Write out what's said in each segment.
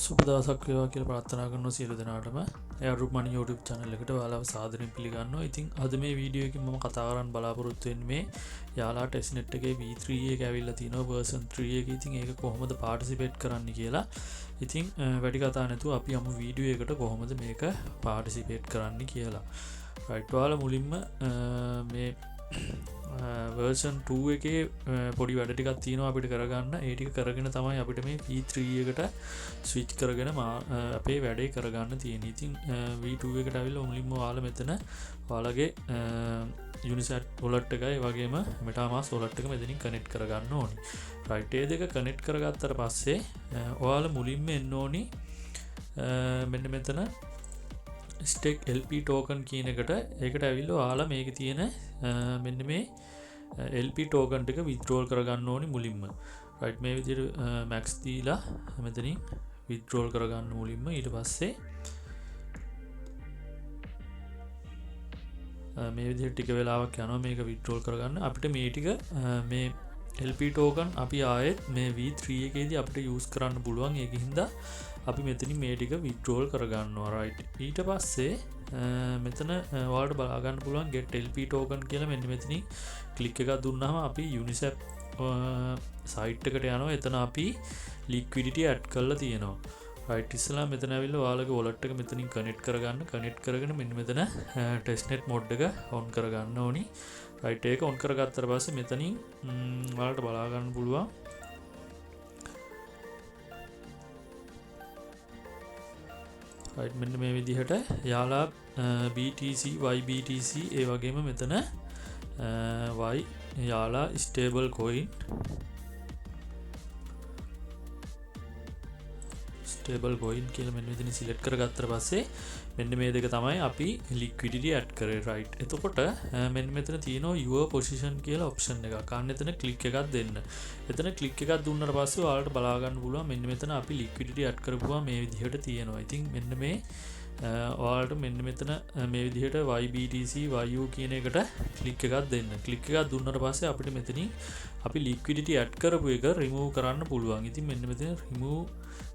සුබ දවසක් වේවා කියලා ප්‍රාර්ථනා කරනවා සියලු දෙනාටම. එයාරුප් මනි YouTube channel එකට ඔයාලව සාදරයෙන් පිළිගන්නවා. ඉතින් අද මේ වීඩියෝ එකකින් මම කතා කරන්න බලාපොරොත්තු වෙන්නේ මේ යාලා testnet එකේ V3 එක ඇවිල්ලා තිනවා version 3 එක. ඉතින් ඒක කොහොමද participate කරන්න කියලා. ඉතින් වැඩි කතා නැතුව අපි යමු වීඩියෝ එකට කොහොමද මේක participate කරන්න කියලා. right ඔයාලා මුලින්ම මේ version 2 එකේ පොඩි වැඩ ටිකක් තියෙනවා අපිට කරගන්න. ඒ ටික කරගෙන තමයි අපිට මේ V3 එකට ස්විච් කරගෙන අපේ වැඩේ කරගන්න තියෙන්නේ. ඉතින් V2 එකට ඇවිල්ලා මුලින්ම ඔයාලා මෙතන ඔයාලගේ Unisat wallet එකයි වගේම MetaMask wallet එක මෙතනින් connect කරගන්න ඕනි. right ඒ දෙක connect කරගත්තට පස්සේ ඔයාලා මුලින්ම එන්න ඕනි මෙන්න මෙතන ස්ටෙක් LP ටෝකන් කියන එකට. ඒකට ඇවිල්ලා ඔයාලා මේකේ තියෙන මෙන්න මේ LP ටෝකන් ටික withdrawal කරගන්න ඕනි මුලින්ම. right මේ විදිහට max දීලා මෙතනින් withdrawal කරගන්න මුලින්ම. ඊට පස්සේ මේ විදිහට ටික වෙලාවක් යනවා මේක withdrawal කරගන්න. අපිට මේ ටික මේ LP ටෝකන් අපි ආයෙත් මේ V3 එකේදී අපිට use කරන්න පුළුවන්. ඒකින්ද අපි මෙතනින් මේ ටික withdrawal කරගන්නවා. right ඊට පස්සේ මෙතන ඔයාලට බලා ගන්න පුළුවන් get LP token කියලා. මෙන්න මෙතනින් ක්ලික් එකක් දුන්නාම අපි Unisat site එකට යනවා. එතන අපි liquidity add කරලා තියෙනවා. right ඉස්සලා මෙතන ඇවිල්ලා ඔයාලගේ wallet එක මෙතනින් connect කරගන්න. connect කරගෙන මෙන්න මෙතන testnet mode එක on කරගන්න ඕනි. right ඒක on කරගත්තට පස්සේ මෙතනින් ඔයාලට බලා ගන්න පුළුවන් right මෙන්න මේ විදිහට යාලා BTC YBTC ඒ වගේම මෙතන Y යාලා stable coin කියලා මෙන්න මෙතන select කරගත්තට පස්සේ මෙන්න මේ දෙක තමයි අපි liquidity add කරේ. right එතකොට මෙන්න මෙතන තියෙනවා your position කියලා option එකක්. අන්න එතන click එකක් දෙන්න. එතන click එකක් දුන්නාට පස්සේ ඔයාලට බලා ගන්න පුළුවන් මෙන්න මෙතන අපි liquidity add කරපුවා මේ විදිහට තියෙනවා. ඉතින් මෙන්න මේ ඔයාලට මෙන්න මෙතන මේ විදිහට YBTC YU කියන එකට click එකක් දෙන්න. click එකක් දුන්නාට පස්සේ අපිට මෙතනින් අපි liquidity add කරපු එක remove කරන්න පුළුවන්. ඉතින් මෙන්න මෙතන remove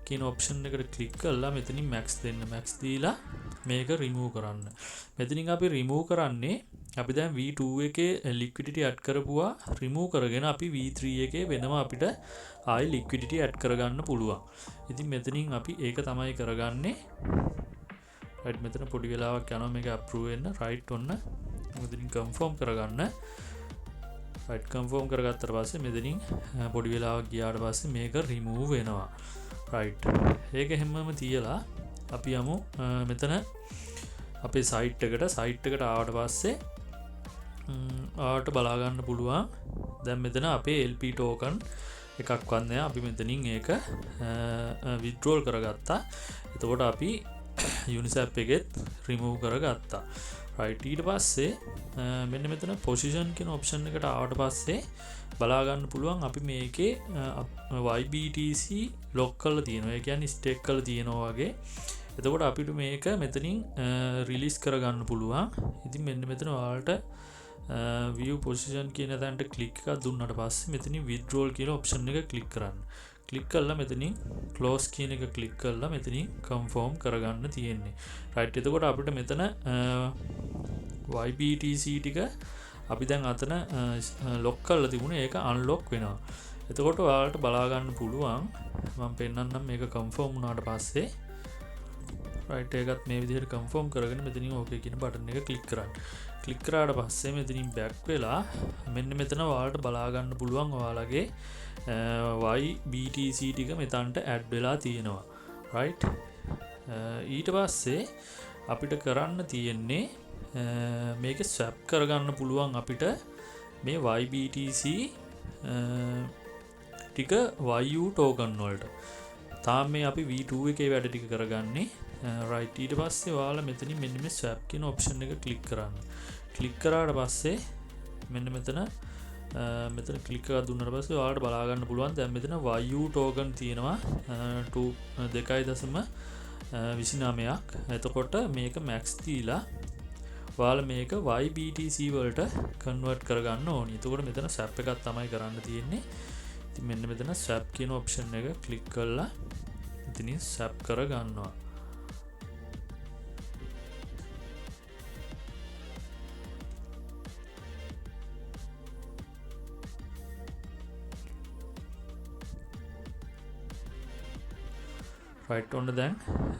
කියන option එකට click කරලා මෙතනින් max දෙන්න. max දීලා මේක remove කරන්න. මෙතනින් අපි remove කරන්නේ අපි දැන් V2 එකේ liquidity add කරපුවා remove කරගෙන අපි V3 එකේ වෙනම අපිට ආයි liquidity add කරගන්න පුළුවන්. ඉතින් මෙතනින් අපි ඒක තමයි කරගන්නේ. right මෙතන පොඩි වෙලාවක් යනවා මේක approve වෙන්න. right ඔන්න මෙතනින් confirm කරගන්න. right confirm කරගත්තට පස්සේ මෙතනින් පොඩි වෙලාවක් ගියාට පස්සේ මේක remove වෙනවා. right ඒක හැමම තියලා අපි යමු මෙතන අපේ site එකට ආවට පස්සේ ආවට බලා ගන්න පුළුවන් දැන් මෙතන අපේ LP token එකක්වත් නැහැ. අපි මෙතනින් ඒක withdrawal කරගත්තා. එතකොට අපි Unisat එකෙත් remove කරගත්තා. right ඊට පස්සේ මෙන්න මෙතන position කියන option එකට ආවට පස්සේ බලා ගන්න පුළුවන් අපි මේකේ YBTC lock කරලා තියෙනවා. ඒ කියන්නේ stake කරලා තියෙනවා වගේ. එතකොට අපිට මේක මෙතනින් release කරගන්න පුළුවන්. ඉතින් මෙන්න මෙතන ඔයාලට view position කියන තැනට click එකක් දුන්නාට පස්සේ මෙතනින් withdrawal කියන option එක click කරන්න. click කරලා මෙතනින් close කියන එක click කරලා මෙතනින් confirm කරගන්න තියෙන්නේ. right එතකොට අපිට මෙතන YBTC ටික අපි දැන් අතන lock කරලා තිබුණේ ඒක unlock වෙනවා. එතකොට ඔයාලට බලා ගන්න පුළුවන් මම පෙන්නන්නම් මේක confirm වුණාට පස්සේ right ඒකත් මේ විදිහට confirm කරගෙන මෙතනින් okay කියන බටන් එක click කරන්න. click කරාට පස්සේ මෙතනින් back වෙලා මෙන්න මෙතන ඔයාලට බලා ගන්න පුළුවන් ඔයාලගේ YBTC ටික මෙතනට add වෙලා තියෙනවා. right ඊට පස්සේ අපිට කරන්න තියෙන්නේ මේක swap කරගන්න පුළුවන් අපිට මේ YBTC ටික YU token වලට. තාම මේ අපි V2 එකේ වැඩ ටික කරගන්නේ. right ඊට පස්සේ ඔයාලා මෙතනින් මෙන්න මේ swap කියන option එක click කරන්න. click කරාට පස්සේ මෙන්න මෙතන click එකක් දුන්නාට පස්සේ ඔයාලට බලා ගන්න පුළුවන් දැන් මෙතන YU token තියෙනවා 2.29ක්. එතකොට මේක max දීලා ඔයාලා මේක YBTC වලට convert කරගන්න ඕනි. එතකොට මෙතන swap එකක් තමයි කරන්න තියෙන්නේ. ඉතින් මෙන්න මෙතන swap කියන option එක click කරලා ඉතින් සැප් කර ගන්නවා. රයිට් ඔන්න දැන්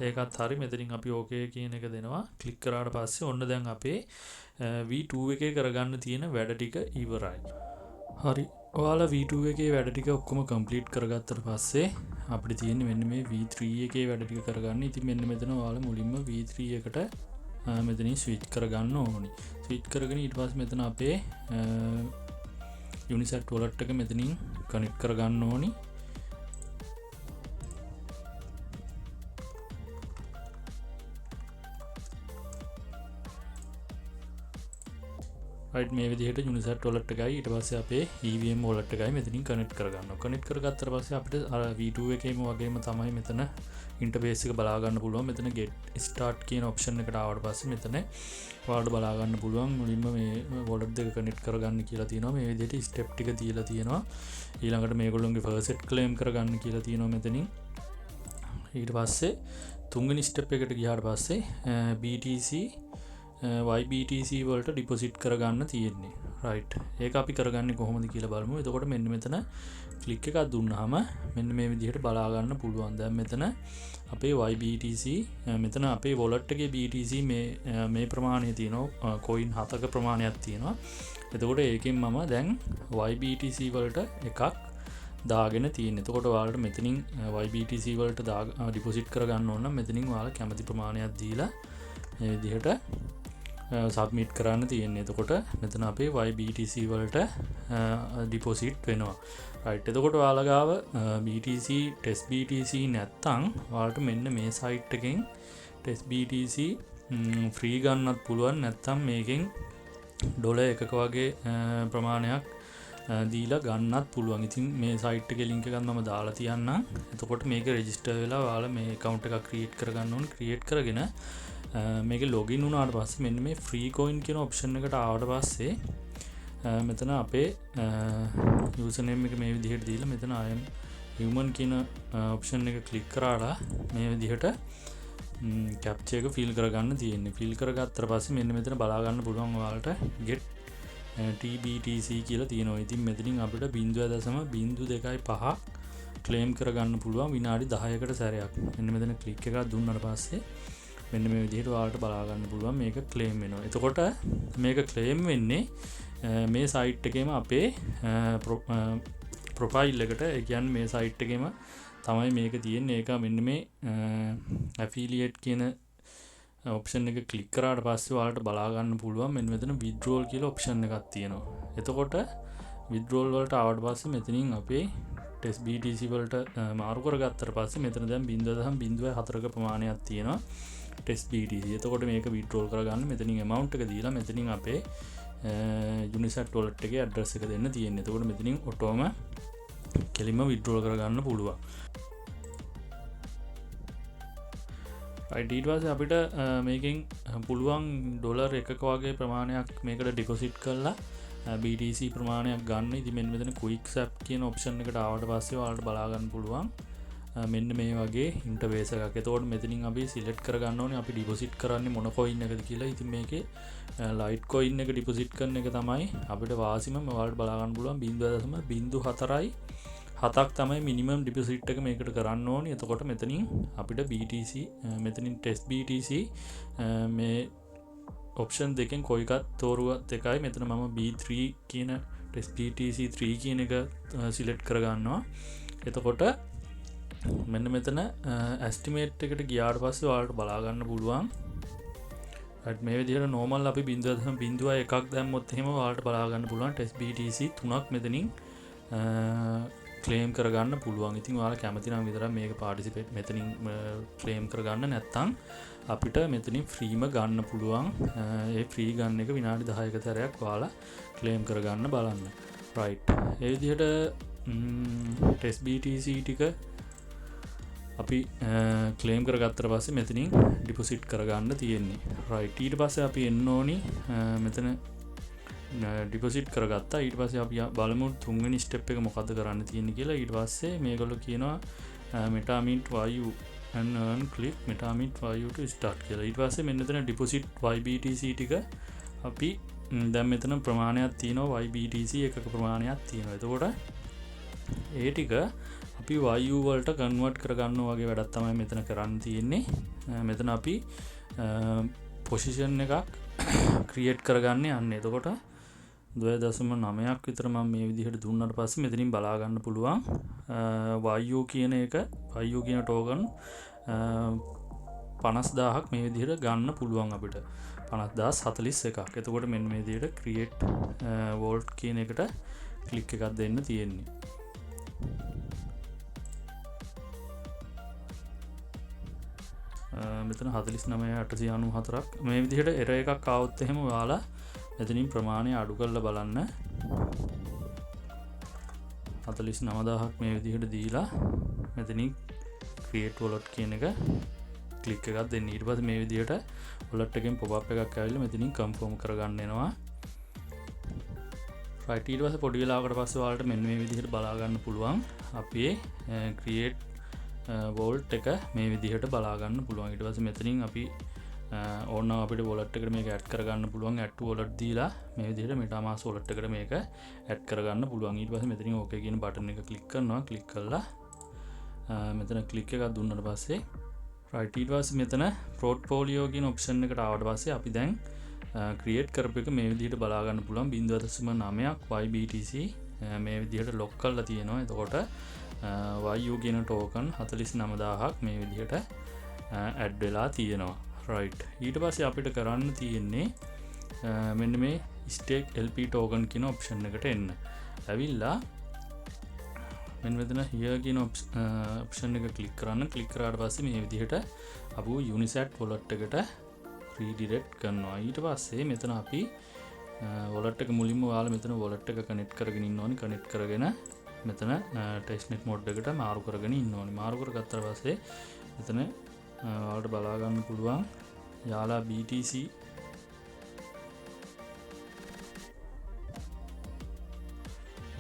ඒකත් හරි. මෙතනින් අපි ඕකේ කියන එක දෙනවා. ක්ලික් කරාට පස්සේ ඔන්න දැන් අපේ V2 එකේ කරගන්න තියෙන වැඩ ටික ඉවරයි. හරි. ඔයාලා V2 එකේ වැඩ ටික ඔක්කොම කම්ප්ලීට් කරගත්තට පස්සේ අපිට තියෙන්නේ මෙන්න මේ V3 එකේ වැඩ ටික කරගන්න. ඉතින් මෙන්න මෙතන ඔයාලා මුලින්ම V3 එකට මෙතනින් ස්විච් කරගන්න ඕනි. ස්විච් කරගෙන ඊට පස්සේ මෙතන අපේ Unisat wallet එක මෙතනින් කනෙක්ට් කරගන්න ඕනි. රයිට් මේ විදිහට Unisat wallet එකයි ඊට පස්සේ අපේ EVM wallet එකයි මෙතනින් කනෙක්ට් කරගන්නවා. කනෙක්ට් කරගත්තට පස්සේ අපිට අර V2 එකේම වගේම තමයි මෙතන ඉන්ටර්ෆේස් එක බලා ගන්න පුළුවන්. මෙතන get start කියන ඔප්ෂන් එකට ආවට පස්සේ මෙතන ඔයාලට බලා ගන්න පුළුවන් මුලින්ම මේ wallet දෙක කනෙක්ට් කරගන්න කියලා තියෙනවා. මේ විදිහට ස්ටෙප් ටික දීලා තියෙනවා. ඊළඟට මේගොල්ලෝගේ first set claim කරගන්න කියලා තියෙනවා මෙතනින්. ඊට පස්සේ තුන්වෙනි ස්ටෙප් එකට ගියාට පස්සේ BTC YBTC වලට ඩිපොසිට් කරගන්න තියෙන්නේ. රයිට්. ඒක අපි කරගන්නේ කොහොමද කියලා බලමු. එතකොට මෙන්න මෙතන ක්ලික් එකක් දුන්නාම මෙන්න මේ විදිහට බලා ගන්න පුළුවන්. දැන් මෙතන අපේ YBTC මෙතන අපේ wallet එකේ BTC මේ ප්‍රමාණය තියෙනවා. coin 7ක ප්‍රමාණයක් තියෙනවා. එතකොට ඒකෙන් මම දැන් YBTC වලට එකක් දාගෙන තියෙන්නේ. එතකොට ඔයාලට මෙතනින් YBTC වලට ඩිපොසිට් කරගන්න ඕන නම් මෙතනින් ඔයාලා කැමති ප්‍රමාණයක් දීලා මේ විදිහට සබ්මිට් කරන්න තියෙන්නේ. එතකොට මෙතන අපේ YBTC වලට ඩිපොසිට් වෙනවා. රයිට්. එතකොට ඔයාලා ගාව BTC ටෙස්ට් BTC නැත්තම් ඔයාලට මෙන්න මේ සයිට් එකෙන් ටෙස්ට් BTC ෆ්‍රී ගන්නත් පුළුවන්. නැත්තම් මේකෙන් ඩොලර් එකක වගේ ප්‍රමාණයක් දීලා ගන්නත් පුළුවන්. ඉතින් මේ සයිට් එකේ ලින්ක් එකක් මම දාලා තියන්නම්. එතකොට මේක රෙජිස්ටර් වෙලා ඔයාලා මේ account එකක් ක්‍රියේට් කරගන්න ඕනේ. ක්‍රියේට් කරගෙන මේක ලොගින් වුණාට පස්සේ මෙන්න මේ ෆ්‍රී කොයින් කියන ඔප්ෂන් එකට ආවට පස්සේ මෙතන අපේ යූසර් නේම් එක මේ විදිහට දීලා මෙතන I am human කියන ඔප්ෂන් එක ක්ලික් කරාලා මේ විදිහට කැප්චා එක ෆිල් කරගන්න තියෙන්නේ. ෆිල් කරගත්තට පස්සේ මෙන්න මෙතන බලා ගන්න පුළුවන් ඔයාලට get TBTC කියලා තියෙනවා. ඉතින් මෙතනින් අපිට 0.02.5 ක්ලේම් කරගන්න පුළුවන් විනාඩි 10කට සැරයක්. මෙන්න මෙතන ක්ලික් එකක් දුන්නාට පස්සේ මෙන්න මේ විදිහට ඔයාලට බලා ගන්න පුළුවන් මේක ක්ලේම් වෙනවා. එතකොට මේක ක්ලේම් වෙන්නේ මේ සයිට් එකේම අපේ ප්‍රොෆයිල් එකට. ඒ කියන්නේ මේ සයිට් එකේම තමයි මේක තියෙන්නේ. ඒක මෙන්න මේ ඇෆිලියේට් කියන ඔප්ෂන් එක ක්ලික් කරාට පස්සේ ඔයාලට බලා ගන්න පුළුවන් මෙන්න මෙතන withdrawal කියලා ඔප්ෂන් එකක් තියෙනවා. එතකොට withdrawal වලට ආවට පස්සේ මෙතනින් අපේ ටෙස්ට් BTC වලට මාරු කරගත්තට පස්සේ මෙතන දැන් 0.04ක ප්‍රමාණයක් තියෙනවා ටෙස්ට් BTC. එතකොට මේක withdrawal කරගන්න මෙතනින් amount එක දීලා මෙතනින් අපේ Unisat wallet එකේ address එක දෙන්න තියෙන්නේ. එතකොට මෙතනින් ඔටෝම කෙලින්ම withdrawal කරගන්න පුළුවන්. ඊට පස්සේ අපිට මේකෙන් පුළුවන් ඩොලර් එකක වගේ ප්‍රමාණයක් මේකට ඩිපොසිට් කරලා BTC ප්‍රමාණයක් ගන්න. ඉතින් මෙන්න මෙතන quick swap කියන ඔප්ෂන් එකට ආවට පස්සේ ඔයාලට බලා ගන්න පුළුවන් මෙන්න මේ වගේ ඉන්ටර්ෆේස් එකක්. එතකොට මෙතනින් අපි සිලෙක්ට් කරගන්න ඕනේ අපි ඩිපොසිට් කරන්නේ මොන coin එකද කියලා. ඉතින් මේකේ Litecoin එක ඩිපොසිට් කරන එක තමයි අපිට වාසිම. ඔයාලට බලා ගන්න පුළුවන් 0.07ක් තමයි මිනිමම් ඩිපොසිට් එක මේකට කරන්න ඕනේ. එතකොට මෙතනින් අපිට BTC මෙතනින් ටෙස්ට් BTC මේ ඔප්ෂන් දෙකෙන් කොයි එකක් තෝරුවත් එකයි. මෙතන මම B3 කියන ටෙස්ට් BTC 3 කියන එක සිලෙක්ට් කරගන්නවා. එතකොට මෙන්න මෙතන ඇස්ටිමේට් එකට ගියාට පස්සේ ඔයාලට බලා ගන්න පුළුවන් මේ විදිහට normal අපි 0.01ක් දැම්මොත් එහෙම ඔයාලට බලා ගන්න පුළුවන් ටෙස්ට් BTC 3ක් මෙතනින් ක්ලේම් කරගන්න පුළුවන්. ඉතින් ඔයාලා කැමති නම් විතරක් මේක පාටිසිපේට් මෙතනින් ක්ලේම් කරගන්න. නැත්නම් අපිට මෙතනින් ෆ්‍රීම ගන්න පුළුවන්. ඒ ෆ්‍රී ගන්න එක විනාඩි 10ක තරයක් ඔයාලා ක්ලේම් කරගන්න බලන්න. රයිට්. ඒ විදිහට ටෙස්ට් BTC ටික අපි ක්ලේම් කරගත්තට පස්සේ මෙතනින් ඩිපොසිට් කරගන්න තියෙන්නේ. රයිට්. ඊට පස්සේ අපි එන්න ඕනි මෙතන ඩිපොසිට් කරගත්තා. ඊට පස්සේ අපි බලමු තුන්වෙනි ස්ටෙප් එක මොකද්ද කරන්න තියෙන්නේ කියලා. ඊට පස්සේ මේගොල්ලෝ කියනවා Metamint value and earn click Metamint value to start කියලා. ඊට පස්සේ මෙන්න මෙතන ඩිපොසිට් YBTC ටික අපි දැන් මෙතන ප්‍රමාණයක් තියෙනවා YBTC එකක ප්‍රමාණයක් තියෙනවා. එතකොට ඒ ටික අපි YU වලට කන්වර්ට් කරගන්න වගේ වැඩක් තමයි මෙතන කරන්න තියෙන්නේ. මෙතන අපි පොසිෂන් එකක් ක්‍රියේට් කරගන්න යන්නේ. එතකොට 2.9ක් විතර මම මේ විදිහට දුන්නාට පස්සේ මෙතනින් බලා ගන්න පුළුවන් YU කියන එක YU කියන ටෝකන් 50000ක් මේ විදිහට ගන්න පුළුවන් අපිට 50041ක්. එතකොට මෙන්න මේ විදිහට create vault කියන එකට ක්ලික් එකක් දෙන්න තියෙන්නේ. මෙතන 49894ක් මේ විදිහට error එකක් ආවොත් එහෙම ඔයාලා මෙතනින් ප්‍රමාණය අඩු කරලා බලන්න. 49000ක් මේ විදිහට දීලා මෙතනින් create wallet කියන එක ක්ලික් එකක් දෙන්න. ඊට පස්සේ මේ විදිහට wallet එකෙන් pop up එකක් ආවිල්ලා මෙතනින් confirm කරගන්න එනවා. right ඊට පස්සේ පොඩි වෙලාවකට පස්සේ ඔයාලට මෙන්න මේ විදිහට බලා ගන්න පුළුවන් අපේ create wallet එක මේ විදිහට බලා ගන්න පුළුවන්. ඊට පස්සේ මෙතනින් අපි ඕනනම් අපිට wallet එකට මේක add කරගන්න පුළුවන්. add to wallet දීලා මේ විදිහට MetaMask wallet එකට මේක add කරගන්න පුළුවන්. ඊට පස්සේ මෙතනින් OK කියන බටන් එක ක්ලික් කරනවා. ක්ලික් කරලා මෙතන ක්ලික් එකක් දුන්නාට පස්සේ right ඊට පස්සේ මෙතන portfolio කියන option එකට ආවට පස්සේ අපි දැන් create කරපු එක මේ විදිහට බලා ගන්න පුළුවන්. 0.9ක් YBTC මේ විදිහට lock කරලා තියෙනවා. එතකොට YU කියන token 49000ක් මේ විදිහට add වෙලා තියෙනවා. right ඊට පස්සේ අපිට කරන්න තියෙන්නේ මෙන්න මේ stake LP token කියන option එකට එන්න. ඇවිල්ලා මෙන්න මෙතන here කියන option එක click කරන්න. click කරාට පස්සේ මේ විදිහට අපු Unisat wallet එකට redirect කරනවා. ඊට පස්සේ මෙතන අපි wallet එක මුලින්ම ඔයාලා මෙතන wallet එක connect කරගෙන ඉන්න ඕනේ. connect කරගෙන මෙතන testnet mode එකට මාරු කරගෙන ඉන්න ඕනේ. මාරු කරගත්තාට පස්සේ මෙතන ඔයාලට බලා ගන්න පුළුවන් යාලා BTC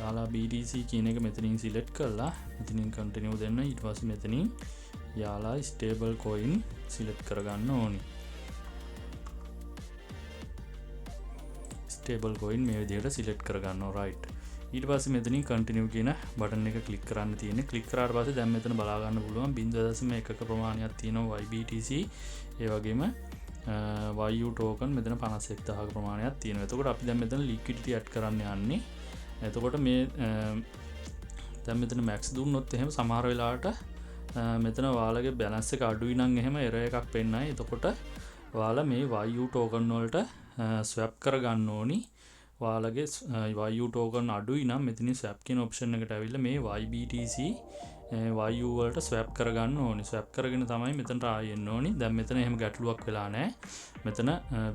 යාලා BTC කියන එක මෙතනින් select කරලා මෙතනින් continue දෙන්න. ඊට පස්සේ මෙතනින් යාලා stable coin select කරගන්න ඕනේ. stable coin මේ විදිහට select කරගන්නවා. right ඊට පස්සේ මෙතනින් continue කියන බටන් එක ක්ලික් කරන්න තියෙන්නේ. ක්ලික් කරාට පස්සේ දැන් මෙතන බලා ගන්න පුළුවන් 0.1ක ප්‍රමාණයක් තියෙනවා YBTC. ඒ වගේම YU token මෙතන 51000ක ප්‍රමාණයක් තියෙනවා. එතකොට අපි දැන් මෙතන liquidity add කරන්න යන්නේ. එතකොට මේ දැන් මෙතන max දුන්නොත් එහෙම සමහර වෙලාවට මෙතන ඔයාලගේ balance එක අඩුයි නම් එහෙම error එකක් පෙන්නයි. එතකොට ඔයාලා මේ YU token වලට swap කරගන්න ඕනි. ඔයාලගේ YU token අඩුයි නම් මෙතනින් swap කියන option එකට ඇවිල්ලා මේ YBTC YU වලට swap කරගන්න ඕනි. swap කරගෙන තමයි මෙතනට ආයෙ එන්න ඕනි. දැන් මෙතන එහෙම ගැටලුවක් වෙලා නැහැ. මෙතන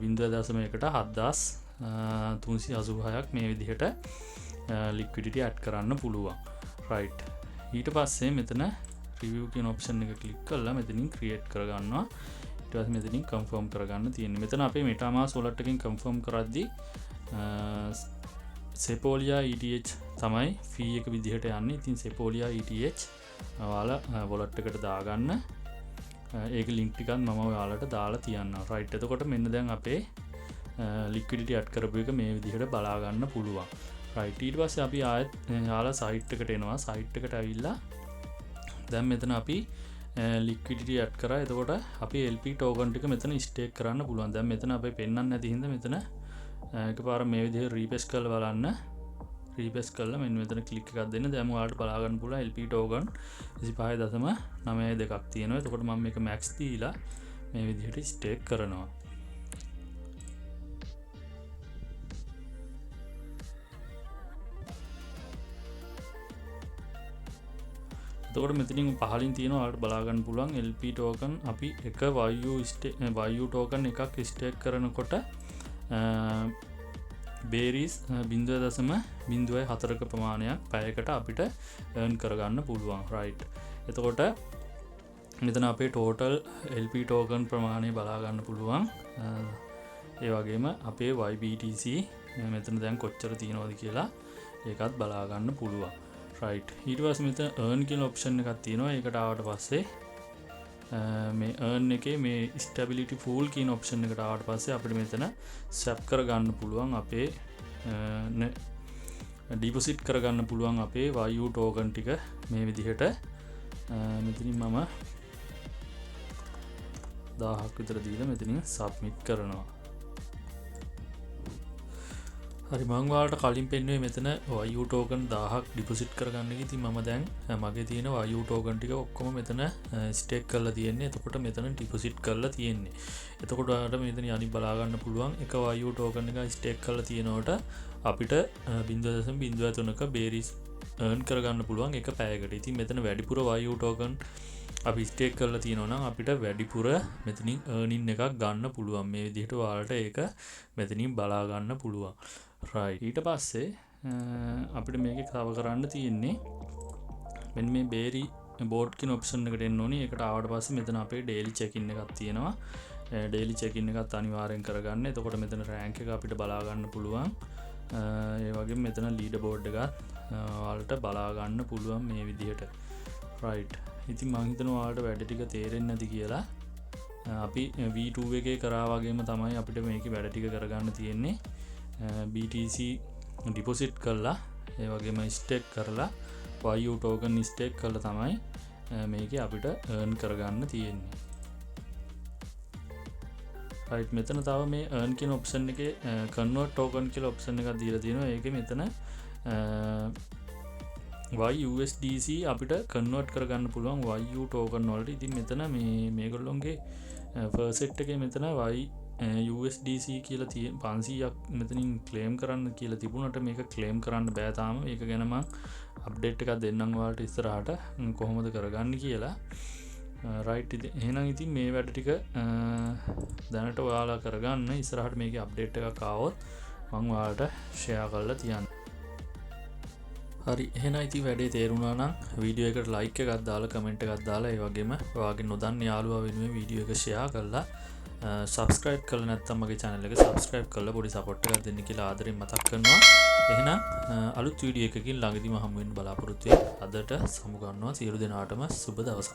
0.1කට 7386ක් මේ විදිහට liquidity add කරන්න පුළුවන්. right ඊට පස්සේ මෙතන review කියන option එක click කරලා මෙතනින් create කරගන්නවා. ඊට පස්සේ මෙතනින් confirm කරගන්න තියෙන්නේ. මෙතන අපේ MetaMask wallet එකකින් confirm කරද්දී Sepolia ETH තමයි fee එක විදිහට යන්නේ. ඉතින් Sepolia ETH ඔයාලා wallet එකට දාගන්න. ඒක link ටිකක් මම ඔයාලට දාලා තියන්නම්. right එතකොට මෙන්න දැන් අපේ liquidity add කරපු එක මේ විදිහට බලා ගන්න පුළුවන්. right ඊට පස්සේ අපි ආයෙත් යාලා site එකට එනවා. site එකට ඇවිල්ලා දැන් මෙතන අපි liquidity add කරා. එතකොට අපි LP token ටික මෙතන stake කරන්න පුළුවන්. දැන් මෙතන අපි පෙන්වන්න නැති හින්දා මෙතන එකපාර මේ විදිහට refresh කරලා බලන්න. refresh කරලා මෙන්න මෙතන click එකක් දෙන්න. දැන් ඔයාලට බලා ගන්න පුළුවන් LP token 25.92ක් තියෙනවා. එතකොට මම මේක max දීලා මේ විදිහට stake කරනවා. එතකොට මෙතනින් පහලින් තියෙනවා ඔයාලට බලා ගන්න පුළුවන් LP token අපි එක YU token එකක් stake කරනකොට berries 0.04ක ප්‍රමාණයක් පැයකට අපිට earn කරගන්න පුළුවන්. right එතකොට මෙතන අපේ total LP token ප්‍රමාණය බලා ගන්න පුළුවන්. ඒ වගේම අපේ YBTC මෙතන දැන් කොච්චර තියෙනවද කියලා ඒකත් බලා ගන්න පුළුවන්. රයිට්. ඊට පස්සේ මෙතන earn කියන ඔප්ෂන් එකක් තියෙනවා. ඒකට ආවට පස්සේ මේ earn එකේ මේ stability pool කියන ඔප්ෂන් එකට ආවට පස්සේ අපිට මෙතන swap කරගන්න පුළුවන් අපේ ඩිපොසිට් කරගන්න පුළුවන් අපේ YU token ටික මේ විදිහට. මෙතනින් මම 1000ක් විතර දීලා මෙතනින් සබ්මිට් කරනවා. හරි, මම ඔයාලට කලින් පෙන්නුවේ මෙතන YU token 1000ක් ඩිපොසිට් කරගන්න එක. ඉතින් මම දැන් මගේ තියෙන YU token ටික ඔක්කොම මෙතන ස්ටේක් කරලා තියෙන්නේ. එතකොට මෙතන ඩිපොසිට් කරලා තියෙන්නේ. එතකොට ඔයාලට මෙතන යනි බලා ගන්න පුළුවන් එක YU token එක ස්ටේක් කරලා තියෙනකොට අපිට 0.03ක බේරිස් earn කරගන්න පුළුවන් එක පැයකට. ඉතින් මෙතන වැඩිපුර YU token අපි ස්ටේක් කරලා තියෙනවා නම් අපිට වැඩිපුර මෙතනින් earning එකක් ගන්න පුළුවන්. මේ විදිහට ඔයාලට ඒක මෙතනින් බලා ගන්න පුළුවන්. right. ඊට පස්සේ අපිට මේකේ කව කරන්න තියෙන්නේ මෙන්න මේ බේරි බෝඩ් කියන ඔප්ෂන් එකට එන්න ඕනේ. ඒකට ආවට පස්සේ මෙතන අපේ daily check-in එකක් තියෙනවා. daily check-in එකත් අනිවාර්යෙන් කරගන්න. එතකොට මෙතන rank එක අපිට බලා ගන්න පුළුවන්. ඒ වගේම මෙතන leaderboard එකත් ඔයාලට බලා ගන්න පුළුවන් මේ විදිහට. right. ඉතින් මම හිතනවා ඔයාලට වැඩ ටික තේරෙන්නේ නැති කියලා. අපි V2 එකේ කරා වගේම තමයි අපිට මේකේ වැඩ ටික කරගන්න තියෙන්නේ. BTC ඩිපොසිට් කරලා ඒ වගේම ස්ටේක් කරලා YU token ස්ටේක් කරලා තමයි මේකේ අපිට earn කරගන්න තියෙන්නේ. right. මෙතන තව මේ earn කියන ඔප්ෂන් එකේ convert token කියලා ඔප්ෂන් එකක් දීලා තියෙනවා. ඒකේ මෙතන YUSDC අපිට කන්වර්ට් කරගන්න පුළුවන් YU token වලට. ඉතින් මෙතන මේගොල්ලොන්ගේ first set එකේ මෙතන USDC කියලා 500ක් මෙතනින් claim කරන්න කියලා තිබුණාට මේක claim කරන්න බෑ තාම. ඒක ගැන මම අප්ඩේට් එකක් දෙන්නම් ඔයාලට ඉස්සරහට කොහොමද කරගන්නේ කියලා. right. එහෙනම් ඉතින් මේ වැඩ ටික දැනට ඔයාලා කරගන්න. ඉස්සරහට මේකේ අප්ඩේට් එකක් ආවොත් මම ඔයාලට share කරලා තියන්න. හරි, එහෙනම් ඉතින් වැඩේ තේරුණා නම් වීඩියෝ එකට like එකක් දාලා කමෙන්ට් එකක් දාලා ඒ වගේම ඔයාගේ නොදන්න යාළුවා වෙනුවෙන් වීඩියෝ එක share කරලා subscribe කරලා නැත්නම් මගේ channel එක subscribe කරලා පොඩි support එකක් දෙන්න කියලා ආදරෙන් මතක් කරනවා. එහෙනම් අලුත් වීඩියෝ එකකින් ළඟදිම හමු වෙන්න බලාපොරොත්තු වෙන්න. අදට සමු ගන්නවා. සියලු දෙනාටම සුබ දවසක්.